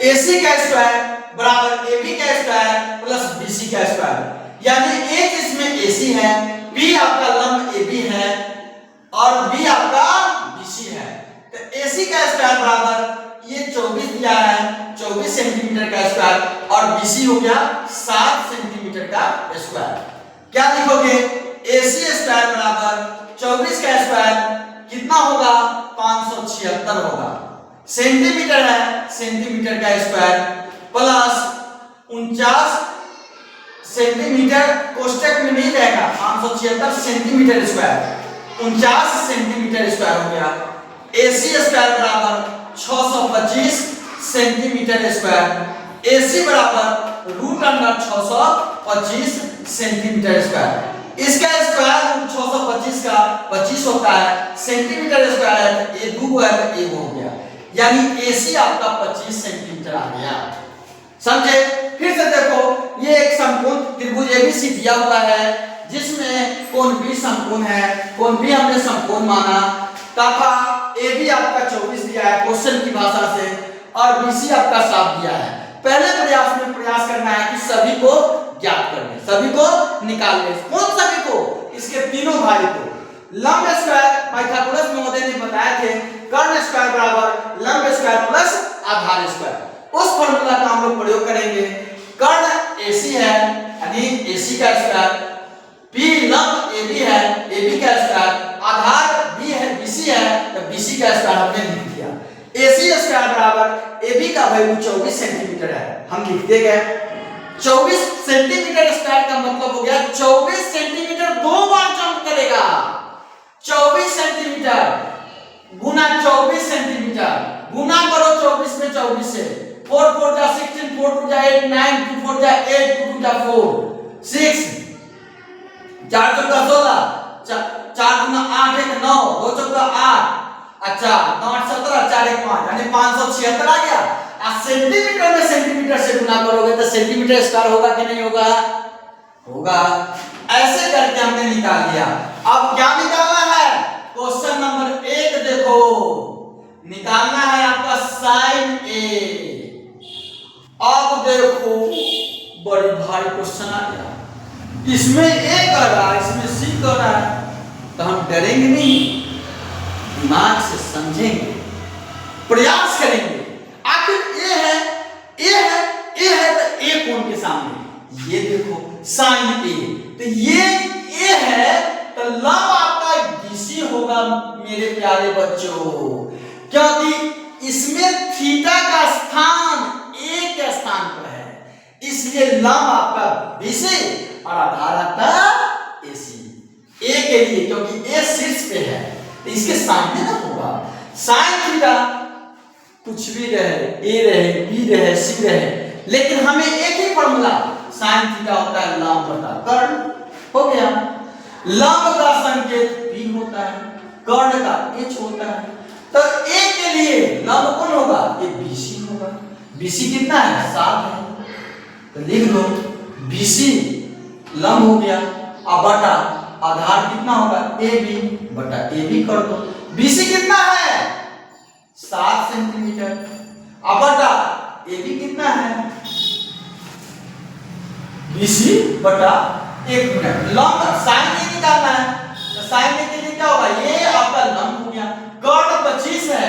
AC का square बराबर AB का स्क्वायर प्लस BC का स्क्वायर। यानी एक इसमें AC है, B आपका लंब AB है और B आपका BC है। तो AC का स्क्वायर बराबर ये 24 दिया है, 24 सेंटीमीटर का स्क्वायर और BC हो गया 7 सेंटीमीटर का स्क्वायर। क्या लिखोगे? AC स्क्वायर बराबर 24 का स्क्वायर कितना होगा? 576 होगा। सेंटीमीटर है, सेंटीमीटर का स्क्वायर प्लस 49 सेंटीमीटर कोष्टक में नहीं रहेगा, 576 सेंटीमीटर स्क्वायर 49 सेंटीमीटर स्क्वायर हो गया। AC स्क्वायर बराबर 625 सेंटीमीटर स्क्वायर। AC बराबर रूट अंडर 625 सेंटीमीटर स्क्वायर। इसका स्क्वायर रूट 625 का 25 होता है, सेंटीमीटर स्क्वायर है तो ये 2 है तो 1 हो गया। यानी AC आपका 25 सेंटीमीटर आ गया। समझे? फिर से देखो, ये एक समकोण त्रिभुज ABC दिया हुआ है जिसमें कोण B समकोण है, कोण B हमने समकोण माना तथा AB आपका 24 दिया है क्वेश्चन की भाषा से और BC आपका 7 दिया है। पहले प्रयास में प्रयास करना है कि सभी को ज्ञात कर ले, सभी को निकाल ले। कौन सभी को? इसके तीनों भाई को। लंब स्क्वायर पाइथागोरस महोदय ने बताए थे कर्ण स्क्वायर बराबर लंब स्क्वायर प्लस आधार स्क्वायर। उस फार्मूला का हम लोग प्रयोग करेंगे। कर्ण AC है यानी AC का स्क्वायर, P लंब AB है, AB का स्क्वायर, आधार B है BC है तो BC का स्क्वायर हमने लिख दिया। AC स्क्वायर बराबर AB का वैल्यू 24 सेंटीमीटर है, हम लिखते गए। 24 सेंटीमीटर स्क्वायर का मतलब हो गया 24 सेंटीमीटर 2 बार जंप करेगा। 24 सेंटीमीटर गुना 24 सेंटीमीटर गुना करो 24 में 24 से 4 4 जा 16 4 2 जा 8 9 2 4 जा 8 2 2 जा 4 6 4 चौका 16 4 गुना 8 1 9 2 चौका 8 अच्छा 9 8 17 4 1 5 यानी 576 आ गया। सेंटीमीटर में सेंटीमीटर से गुना करोगे तो सेंटीमीटर स्क्वायर होगा कि नहीं होगा? होगा। ऐसे करके हमने निकाल लिया। अब क्या निकालना है? क्वेश्चन नंबर 1 देखो, निकालना है आपका sin A। अब देखो बड़ी भारी क्वेश्चन आ गया, इसमें A कर रहा है, इसमें C कर रहा है, तो हम डरेंगे नहीं, दिमाग से समझेंगे, प्रयास करेंगे। आखिर A है तो A कौन के सामने? ये देखो sin A, तो ये A है तो लंब आपका BC होगा मेरे प्यारे बच्चों, क्योंकि इसमें थीटा का स्थान A के स्थान पर है, इसलिए लंब आपका BC और आधार आपका AC। A के लिए क्योंकि A शीर्ष पे है तो इसके सामने ना होगा। sin थीटा कुछ भी रहे, A रहे, B रहे, C रहे, लेकिन हमें एक ही फॉर्मूला sin थीटा होता है लंब बटा कर्ण। हो गया। लंब का संकेत P होता है, कर्ण का H होता है, तो A के लिए लंब कौन होगा? ये BC होगा। BC कितना है? 7 है, तो लिख दो BC लंब हो गया, अब बटा आधार कितना होगा? AB बटा AB कर दो। BC कितना है? 7 सेंटीमीटर, अब बटा AB कितना है? BC बटा 1 मिनट। लंब sin A निकालना है तो sin A के लिए क्या होगा? ये आपका लंब हो गया। कर्ण 25 है,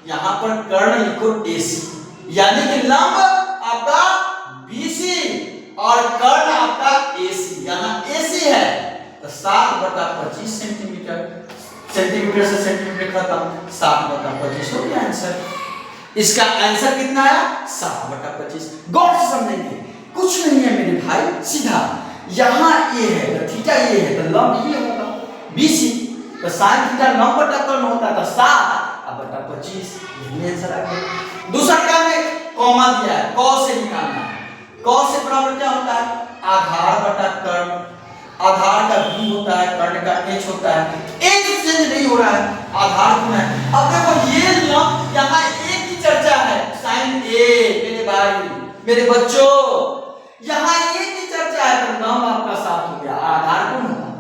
यहां पर कर्ण लिखो AC, यानी कि लंब आपका BC और कर्ण आपका AC, यहां AC है तो 7 बटा 25 सेंटीमीटर, सेंटीमीटर से सेंटीमीटर खत्म, 7 बटा 25 हो गया आंसर। इसका आंसर कितना है? 7 बटा 25। गौर से समझेंगे, कुछ नहीं है मेरे भाई, सीधा यहाँ ये है तो थीटा ये है तो लंब ये होगा BC, तो sin थीटा लंब बटा कर्ण होता है तो 7 बटा 25, यही आंसर आ गया। दूसरा काम में कॉमा दिया है, cos से निकालना है। cos से बराबर क्या होता है? आधार बटा कर्ण, आधार का B होता है, कर्ण का H होता है, एक चेंज नहीं हो रहा है, आधार कौन है? अब देखो ये लंब यहाँ एक ही चर्चा है, sin A मेरे भाई मेरे बच्चों, यहाँ एक ही चर्चा है तो लंब आपका 7 हो गया, आधार कौन होगा?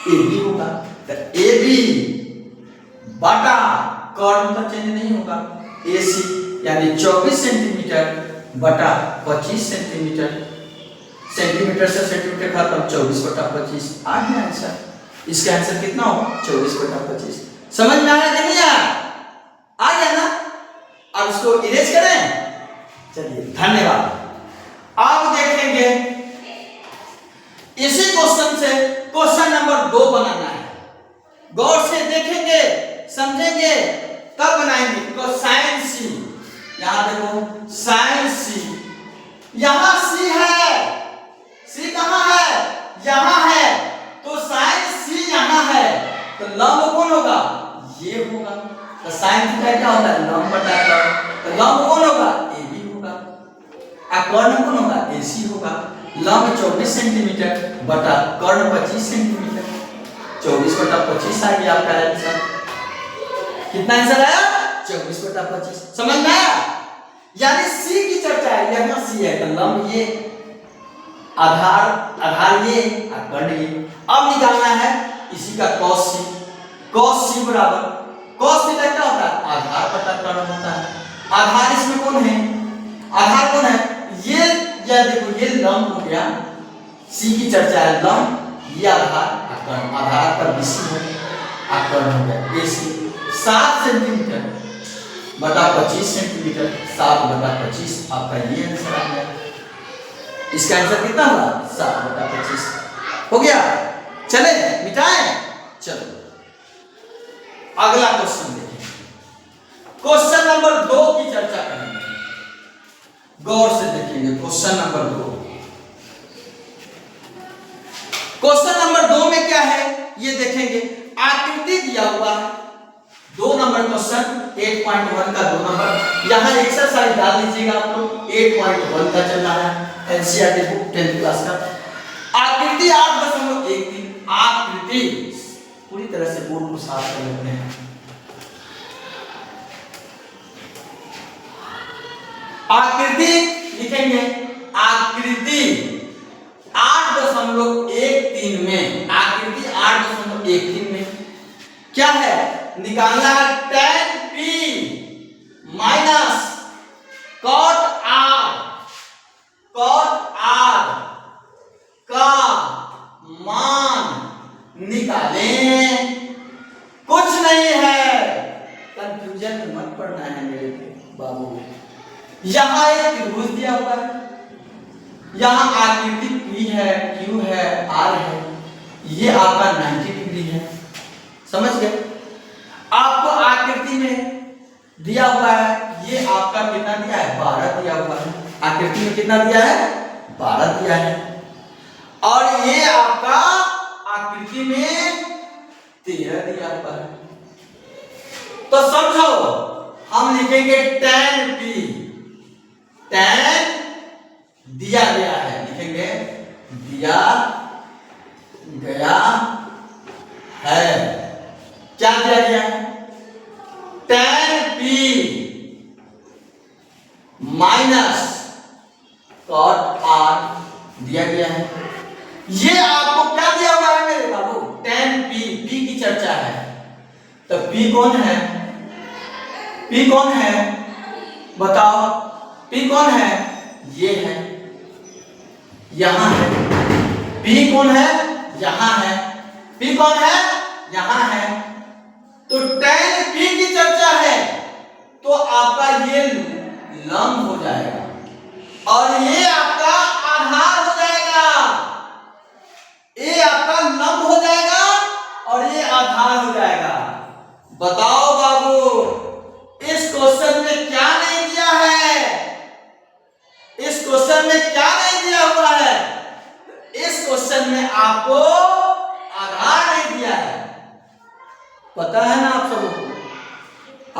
AB होगा, तो AB बटा कर्ण तो चेंज नहीं होगा AC यानी 24 सेंटीमीटर बटा 25 सेंटीमीटर। सेंटीमीटर से सेंटीमीटर खत्म, 24 बटा 25 आ गया आंसर। इसका आंसर कितना हो? 24 बटा 25। समझ में आया कि नहीं आया? आ गया ना? अब इसको इरेज करें। चलिए, धन्यवाद। आप देखेंगे इसी क्वेश्चन से क्वेश्चन नंबर 2 बनाना है। गौर से देखेंगे, समझेंगे, तब बनाएंगे। तो साइन सी, यहां देखो साइन सी, यहां सी है, सी कहां है? यहां है, तो साइन सी यहां है, तो लंब कौन होगा? ये होगा। तो साइन थीटा क्या होता है? लंब बटा कर्ण। तो लंब कौन होगा? ए बी होगा। और कर्ण कौन होगा? ए सी होगा। लंब 24 सेंटीमीटर बटा कर्ण 25 सेंटीमीटर। 24 बटा 25 आ गया आपका आंसर। कितना आंसर आया? 24 बटा 25। समझ में आया? यानी सी की चर्चा है, यहां सी है, तो लंब ये, आधार ये और कर्ण ये। अब निकालना है इसी का cos सी। cos सी बराबर cos थीटा क्या होता है? आधार बटा कर्ण होता है। आधार इसमें कौन है? आधार कौन है? ये, या देखो ये लंब हो गया, सी की चर्चा है, लंब, ये आधार और कर्ण। आधार पर बीसी है और कर्ण हो गया एसी। 7 सेंटीमीटर बटा 25 सेंटीमीटर, 7 बटा 25 आपका ये आंसर आ गया। इसका आंसर कितना हुआ? 7 बटा 25 हो गया। चले मिटाएं। चलो अगला क्वेश्चन देखें। क्वेश्चन नंबर 2 की चर्चा करेंगे। गौर से देखेंगे क्वेश्चन नंबर 2। क्वेश्चन नंबर 2 में क्या है ये देखेंगे। आकृति दिया हुआ है, 2 नंबर क्वेश्चन 8.1 का 2 नंबर। यहां एक्सरसाइज डाल लीजिएगा आप लोग। 8.1 का चल रहा है एनसीईआरटी बुक 10th क्लास का। आकृति 8.13। आकृति पूरी तरह से बोर्ड को साफ कर लेते हैं। आकृति लिखेंगे, आकृति 8.13 में, आकृति 8.13 में क्या है? निकालना है tan p minus cot r, cot r का मान निकालें। कुछ नहीं है, कंफ्यूजन में मत पड़ना है मेरे बाबू। यहां एक त्रिभुज दिया हुआ है, यहां आकृति P है, Q है, R है, ये आपका 90 डिग्री है। समझ गए? आपको आकृति में दिया हुआ है, ये आपका कितना दिया है? 12 दिया हुआ है। आकृति में कितना दिया है? 12 दिया है। और ये आपका आकृति में 13 दिया हुआ है। तो समझो, हम लिखेंगे tan p, tan दिया गया है, लिखेंगे दिया गया है। क्या दिया गया है? tan p minus cot r दिया गया है। ये आपको क्या दिया हुआ है मेरे बाबू? tan p, p की चर्चा है, तो p कौन है? p कौन है? बताओ, p कौन है? ये है, यहां है। p कौन है? यहां है। p कौन है? यहां है। तो tan p की चर्चा है, तो आपका ये लंब हो जाएगा और ये आपका आधार हो जाएगा। ये आपका लंब हो जाएगा और ये आधार हो जाएगा। बताओ बाबू, इस क्वेश्चन में क्या नहीं दिया है? इस क्वेश्चन में क्या नहीं दिया हुआ है? इस क्वेश्चन में आपको आधार नहीं दिया है। पता है ना आप सबों को,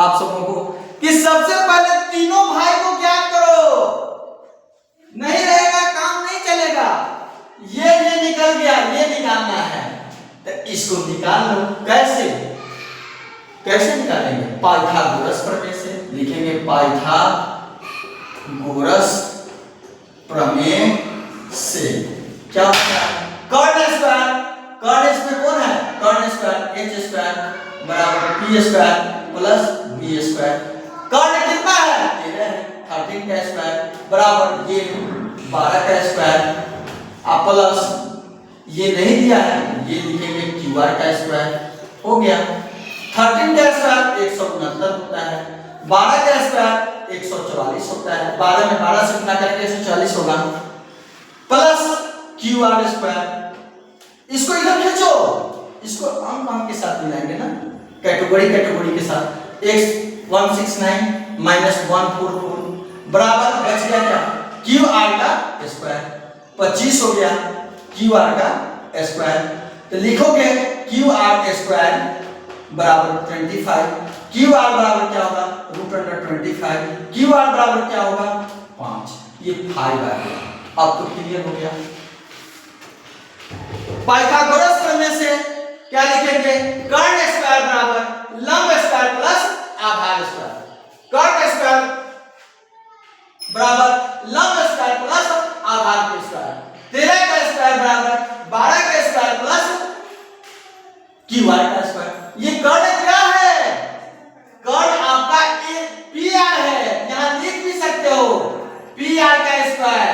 आप सबों को, कि सबसे पहले तीनों भाई को ज्ञात करो। नहीं रहेगा काम नहीं चलेगा। ये निकल गया, ये निकालना है, तो इसको निकाल लो। कैसे? कैसे निकालेंगे? पाइथागोरस प्रमेय से लिखेंगे। पाइथागोरस प्रमेय से क्या होता है? कर्ण स्क्वायर, कर्ण इसमें कौन है? कर्ण स्क्वायर h स्क्वायर बराबर p square plus b square. कर्ण कितना है? 13 का स्क्वायर बराबर ये 12 का स्क्वायर आप प्लस ये नहीं दिया है ये लिखेंगे QR का स्क्वायर हो गया। 13 का स्क्वायर 169 होता है, 12 का स्क्वायर 144 होता है, 12 में 12 से गुणा करके 140 होगा प्लस QR स्क्वायर। इसको इधर खींचो, इसको अंक के साथ मिलाएंगे ना, कैटेगरी के साथ। x 169 माइनस 144 बराबर बच गया क्या QR का स्क्वायर 25 हो गया QR का स्क्वायर। तो लिखोगे QR स्क्वायर बराबर 25, QR बराबर क्या होगा √25, QR बराबर क्या होगा 5, ये 5 आ गया। अब तो क्लियर हो गया। पाइथागोरस करने से क्या लिखेंगे कर्ण स्क्वायर बराबर लंब स्क्वायर प्लस आधार स्क्वायर, कर्ण स्क्वायर बराबर लंब स्क्वायर प्लस आधार के स्क्वायर, 13 का स्क्वायर बराबर 12 का स्क्वायर प्लस QR का स्क्वायर। ये कर्ण क्या है, कर्ण आपका PR है, यहां लिख भी सकते हो PR का स्क्वायर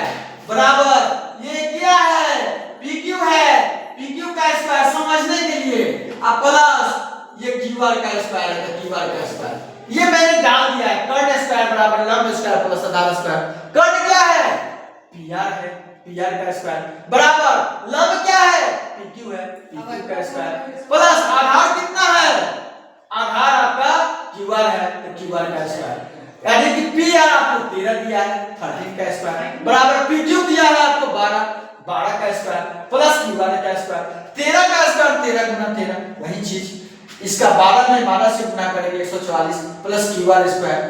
बराबर ये क्या है PQ है, PQ का स्क्वायर समझने के लिए अब प्लस ये QR का स्क्वायर है तो QR का स्क्वायर ये मैंने डाल दिया है। कर्ण स्क्वायर बराबर लंब स्क्वायर प्लस आधार स्क्वायर, कर्ण क्या है PR है, PR का स्क्वायर बराबर लंब क्या है PQ है, PQ का स्क्वायर प्लस आधार कितना है, आधार आपका QR है तो QR का स्क्वायर, यानी कि PR आपको 13 दिया है 13 का स्क्वायर बराबर PQ दिया है आपको 12 का स्क्वायर प्लस QR का स्क्वायर, 13 का स्क्वायर 13 गुना 13 वही चीज, इसका 12 में 12 से गुना करेंगे 144 प्लस QR स्क्वायर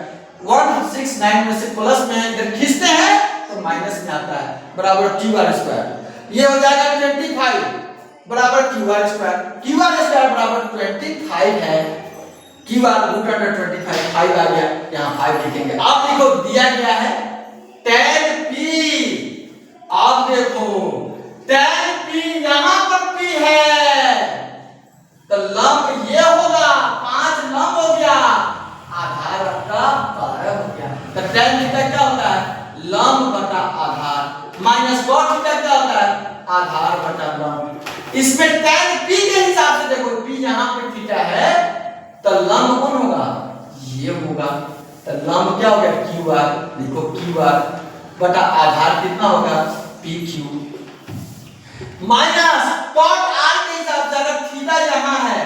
169 में से प्लस में इधर खींचते हैं तो माइनस में आता है बराबर QR स्क्वायर, ये हो जाएगा 25 बराबर QR स्क्वायर, QR स्क्वायर बराबर 25 है, QR √25 5 आ गया, यहाँ 5 लिखेंगे। आप देखो दिया गया है tan P, आप देखो tan P यहाँ पर P है तो लंब ये होगा 5 लंब हो गया, आधार आपका 12 हो गया। तो tan थीटा क्या होता है लंब बटा आधार माइनस cos थीटा क्या होता है आधार बटा लंब। इसमें tan P के हिसाब से देखो P यहाँ पे थीटा है तो लंब कौन होगा ये होगा, तो लंब क्या हो गया QR, देखो QR बटा आधार कितना होगा PQ माइनस cot R के हिसाब से अगर थीटा यहाँ है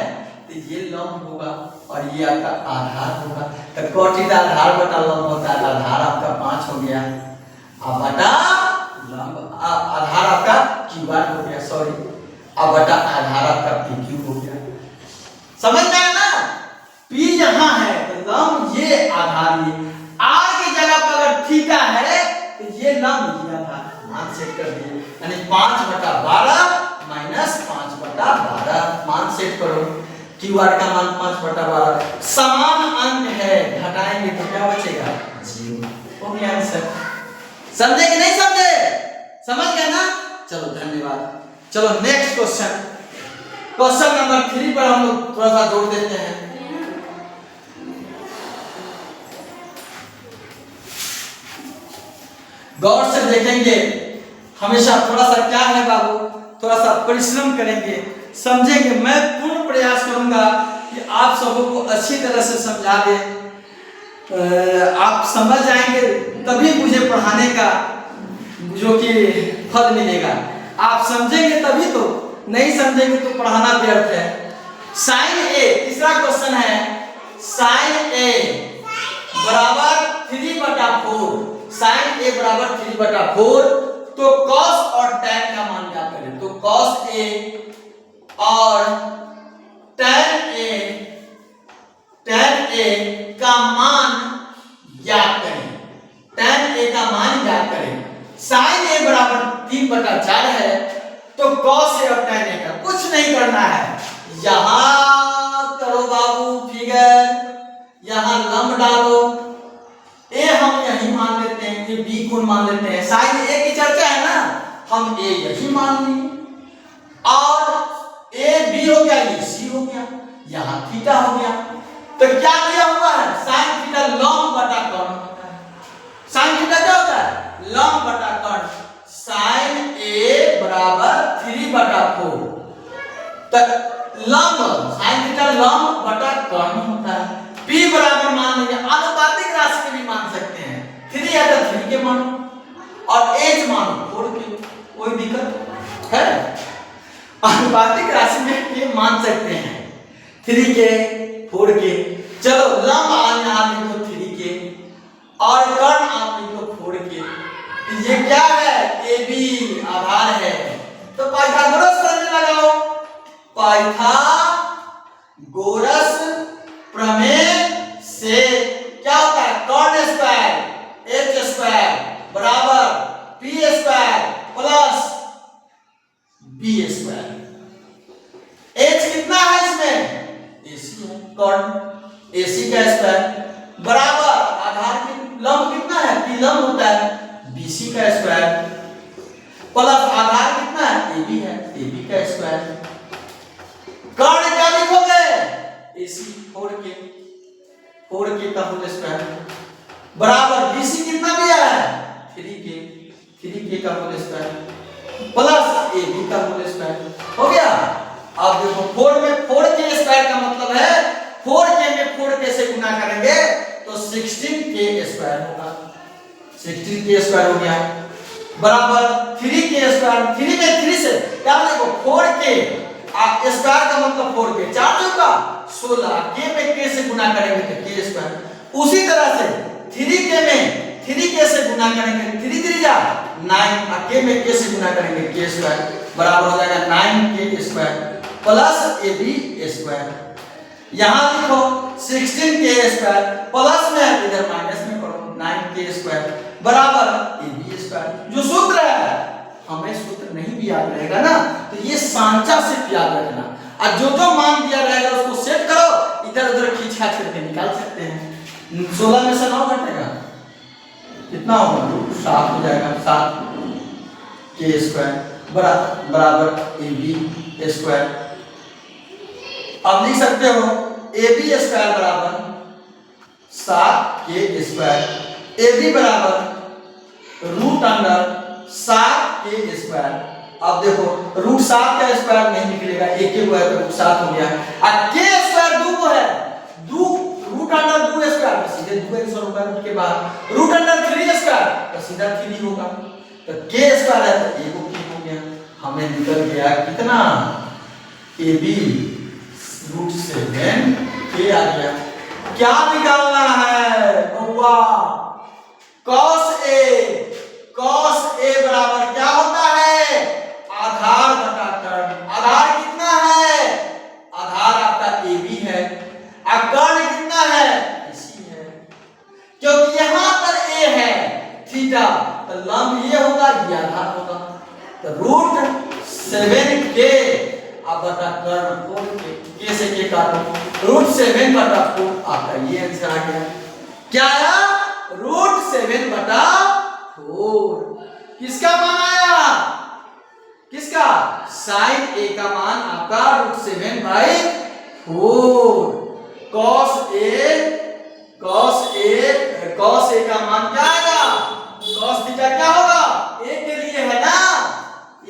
तो ये लंब होगा और ये आपका आधार होगा, तो cot थीटा आधार बटा लंब होता है, आधार आपका 5 हो गया अब बटा लंब आधार आपका QR हो गया, सॉरी अब बटा आधार आपका PQ हो गया। समझ में आया ना, P यहाँ है तो लंब ये आधार ये, R की जगह पर अगर थीटा है तो ये लंब दिया था मान सेट कर दिए, यानी 5/12 माइनस 5/12 मान सेट करो, QR का मान 5/12 समान अंक है, घटाएंगे तो क्या बचेगा 0, हो गया आंसर। समझे कि नहीं समझे, समझ गए ना, चलो धन्यवाद। चलो नेक्स्ट क्वेश्चन, क्वेश्चन नंबर 3 पर हम लोग थोड़ा सा जोड़ देते हैं। गौर से देखेंगे, हमेशा थोड़ा सा क्या है बाबू, थोड़ा सा परिश्रम करेंगे, समझेंगे। मैं पूर्ण प्रयास करूंगा कि आप सबों को अच्छी तरह से समझा दे, आप समझ जाएंगे तभी मुझे पढ़ाने का जो कि फल मिलेगा। आप समझेंगे तभी तो, नहीं समझेंगे तो पढ़ाना व्यर्थ है। साइन ए, तीसरा क्वेश्चन है, साइन ए बराबर 3/4, साइन ए बराबर 3/4, तो cos और tan का मान ज्ञात करें। तो cos ए और tan ए का मान ज्ञात करें, tan ए का मान ज्ञात करें। sin ए बराबर 3/4 है तो cos ए और tan ए का कुछ नहीं करना है, यहां करो बाबू फिगर, यहां लंब डालो, ए हम यही मान लेते हैं, ये बी कोण मान लेते हैं, साइन ए की चर्चा है ना, हम ए यही मान लिए, और ए बी हो गया, ये सी हो गया, यहां थीटा हो गया। तो क्या दिया हुआ है, साइन थीटा लंब बटा कोण होता है, साइन तो लंब साइन थीटा लंब बटा कर्ण होता है। p बराबर मान लीजिए आनुपातिक राशि के भी मान सकते हैं, 3 है तो 3 के मान और h मान 4 के, कोई दिक्कत है? आनुपातिक राशि में के मान सकते हैं, 3 के 4 के। चलो लंब आप लिखो 3 के और कर्ण आप लिखो 4 के। ये क्या है? AB आधार है। तो पाइथागोरस प्रमेय लगाओ। पाइथागोरस प्रमेय से क्या होता है? कर्ण स्क्वायर h स्क्वायर बराबर p square plus b square. h कितना है इसमें? AC है, कर्ण AC का स्क्वायर बराबर आधार की लंब कितना है? p लंब होता है BC का स्क्वायर प्लस आधार कितना है? AB है, AB का स्क्वायर। कर्ण क्या लिखोगे? AC 4k का होल स्क्वायर बराबर BC कितना दिया है? 3k का होल स्क्वायर प्लस AB का होल स्क्वायर। हो गया। अब देखो 4 में 4k स्क्वायर का मतलब है 4k में 4k से गुना करेंगे तो 16k स्क्वायर होगा। 16k स्क्वायर हो गया बराबर 3k स्क्वायर। 3 में 3 से क्या देखो 4k स्क्वायर का मतलब 4k 4 चौका 16, k में k से गुना करेंगे तो k स्क्वायर। उसी तरह से 3k में 3k से गुना करेंगे 3 3 जा 9 और k में k से गुना करेंगे k स्क्वायर बराबर हो जाएगा 9k square plus ab square. यहां लिखो 16k स्क्वायर प्लस में इधर माइनस में करो 9k स्क्वायर बराबर ab स्क्वायर। जो सूत्र है हमें सूत्र नहीं भी याद रहेगा ना तो ये सांचा से याद रखना और जो मान दिया रहेगा उसको सेट करो, इधर उधर खींच खाच करके निकाल सकते हैं। 16 में से 9 घटेगा कितना होगा? 7 हो जाएगा। 7k स्क्वायर बराबर ab स्क्वायर। अब लिख सकते हो ab स्क्वायर बराबर 7k स्क्वायर। ab बराबर रूट अंडर 7k स्क्वायर। अब देखो रूट 7 का स्क्वायर नहीं निकलेगा, एक के है तो रूट 7 हो गया और k स्क्वायर 2 को है 2 रूट अंडर 2 स्क्वायर तो सीधे 2 100 होगा रूट के बाद। रूट अंडर 3 स्क्वायर तो सीधा 3 होगा। तो k स्क्वायर है तो a को k हो गया। हमें निकल गया कितना? ab रूट 7k आ गया। क्या निकालना है बउआ? cos a बराबर क्या होता है? आधार बटा कर्ण। आधार कितना है? आधार आपका AB है और कर्ण कितना है? AC है। क्योंकि यहां पर a है थीटा तो लंब ये होगा, ये आधार होगा। तो रूट 7k अब बटा कर्ण 4k से k काटो रूट 7 बटा 4 आपका ये आंसर आ गया। क्या आया? रूट 7 बटा 4। किसका मान आया? किसका? साइन a का मान आपका रूट 7/4। cos a का मान क्या आएगा? cos थीटा क्या होगा? a के लिए है ना,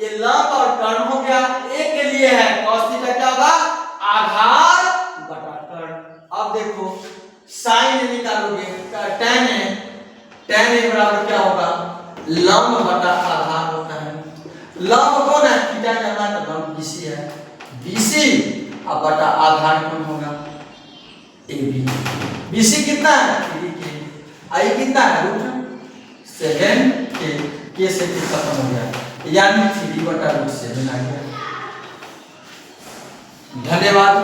ये लंब और कर्ण हो गया, a के लिए है cos थीटा क्या होगा? आधार बटा कर्ण। अब देखो साइन निकालोगे tan a बराबर क्या होगा? लंब बटा आधार होता है। लंब कौन है? थीटा जाना तो लंब BC है, BC अब बटा आधार कौन होगा? AB। BC कितना है? 3k। I कितना है? Root 7k। k से k खत्म हो गया यानी 3 बटा रूट 7 आ गया। धन्यवाद।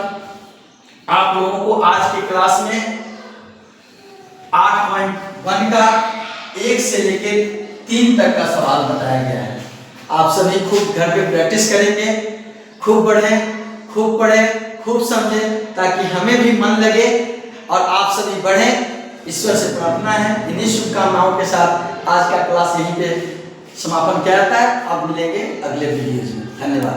आप लोगों को आज की क्लास में 8.1 का 1 से लेकर 3 तक का सवाल बताया गया है। आप सभी खूब घर पे प्रैक्टिस करेंगे, खूब पढ़ें, खूब पढ़ें, खूब समझें ताकि हमें भी मन लगे और आप सभी बढ़ें। ईश्वर से प्रार्थना है। इन्हीं शुभकामनाओं के साथ आज का क्लास यहीं पे समापन किया जाता है। अब मिलेंगे अगले वीडियो में। धन्यवाद।